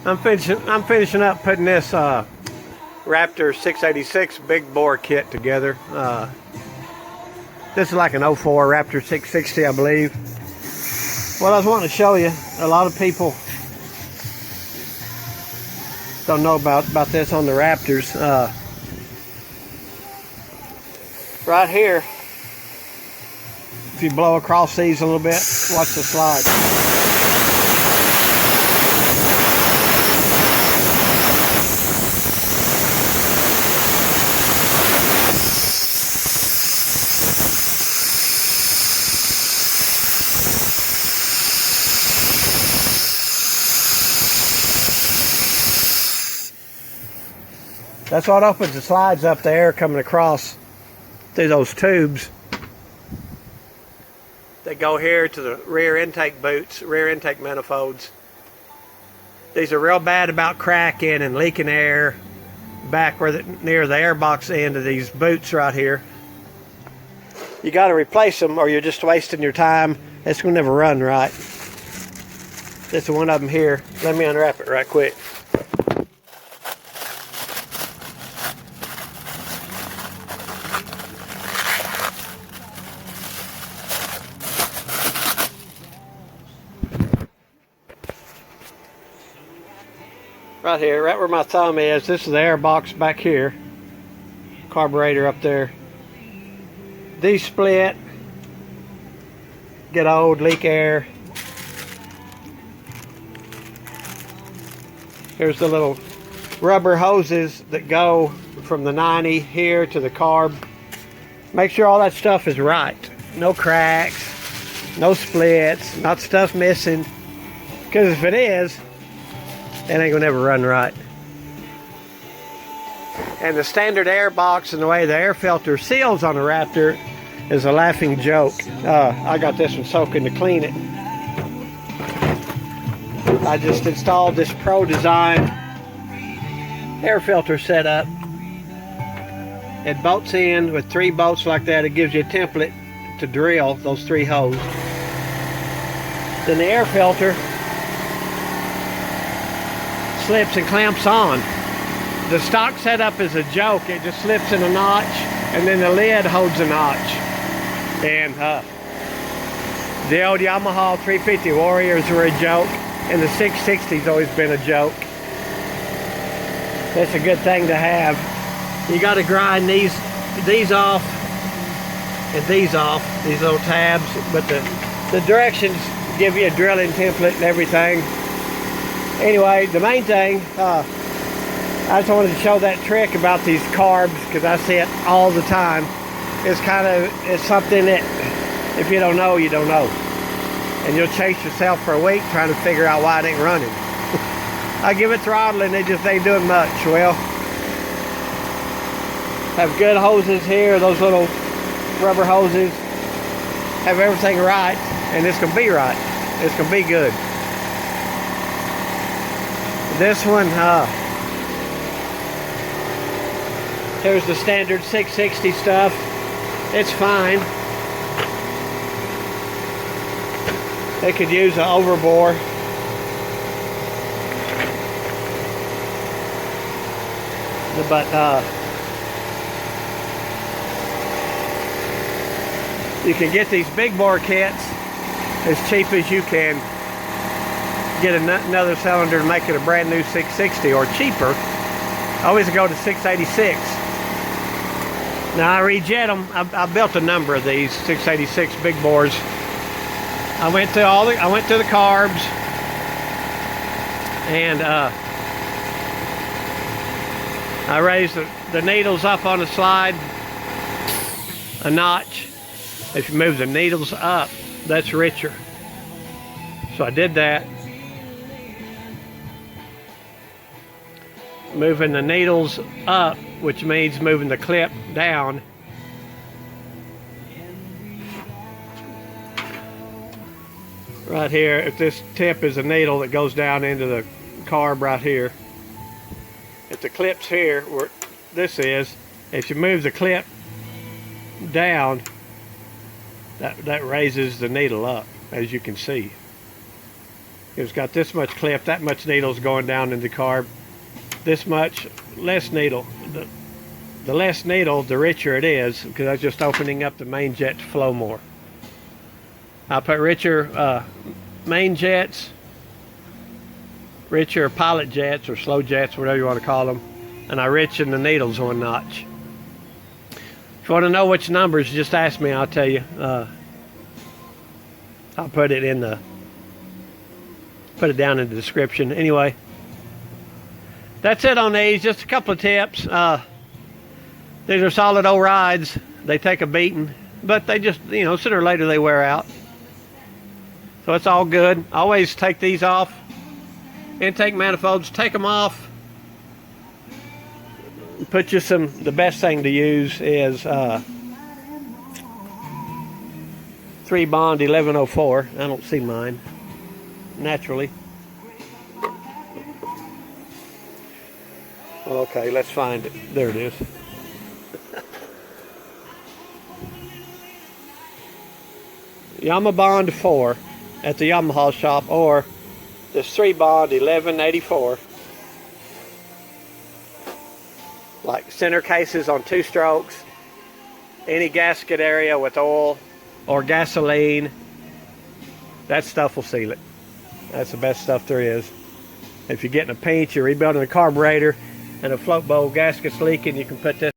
I'm finishing up putting this Raptor 686 big bore kit together. This is like an 04 Raptor 660, I believe. What I was wanting to show you, a lot of people don't know about this on the Raptors. Right here, if you blow across these a little bit, watch the slide. That's what opens the slides up, the air coming across through those tubes. They go here to the rear intake boots, rear intake manifolds. These are real bad about cracking and leaking air back near the airbox end of these boots right here. You got to replace them or you're just wasting your time. It's going to never run right. This is one of them here. Let me unwrap it right quick. Right here, right where my thumb is, this is the air box back here. Carburetor up there. These split, get old, leak air. Here's the little rubber hoses that go from the 90 here to the carb. Make sure all that stuff is right. No cracks, no splits, not stuff missing. Because if it is, it ain't gonna ever run right. And the standard air box and the way the air filter seals on the Raptor is a laughing joke. I got this one soaking to clean it. I just installed this Pro Design air filter setup. It bolts in with 3 bolts like that. It gives you a template to drill those 3 holes. Then the air filter slips and clamps on. The stock setup is a joke. It just slips in a notch and then the lid holds a notch. And the old Yamaha 350 Warriors were a joke and the 660's always been a joke. That's a good thing to have. You got to grind these off and these off, these little tabs, but the directions give you a drilling template and everything. Anyway, the main thing, I just wanted to show that trick about these carbs because I see it all the time. It's something that if you don't know, you don't know. And you'll chase yourself for a week trying to figure out why it ain't running. I give it throttle and it just ain't doing much. Well, have good hoses here, those little rubber hoses. Have everything right and it's gonna be right. It's gonna be good. This one, here's the standard 660 stuff. It's fine. They could use an overbore. But you can get these big bore kits as cheap as you can get another cylinder to make it a brand new 660 or cheaper. I always go to 686. Now I rejet them. I built a number of these 686 big bores. I went through the carbs and I raised the needles up on the slide a notch. If you move the needles up, that's richer. So I did that. Moving the needles up, which means moving the clip down. Right here, if this tip is a needle that goes down into the carb right here. If the clip's here, where this is, if you move the clip down, that raises the needle up, as you can see. It's got this much clip, that much needles going down in the carb, this much less needle. The less needle, the richer it is, because I'm just opening up the main jet to flow more. I put richer main jets, richer pilot jets or slow jets, whatever you want to call them, and I richen the needles one notch. If you want to know which numbers, just ask me, I'll tell you. I'll put it down in the description. Anyway, that's it on these. Just a couple of tips. These are solid old rides. They take a beating, but they just, you know, sooner or later they wear out. So it's all good. Always take these off. Intake manifolds, take them off. Put you some, the best thing to use is 3-bond 1104. I don't see mine naturally. Okay, let's find it. There it is. Yamaha Bond 4 at the Yamaha shop, or this 3-bond 1184. Like center cases on 2 strokes, any gasket area with oil or gasoline, that stuff will seal it. That's the best stuff there is. If you're getting a paint, you're rebuilding a carburetor, and a float bowl gasket's leaking, you can put this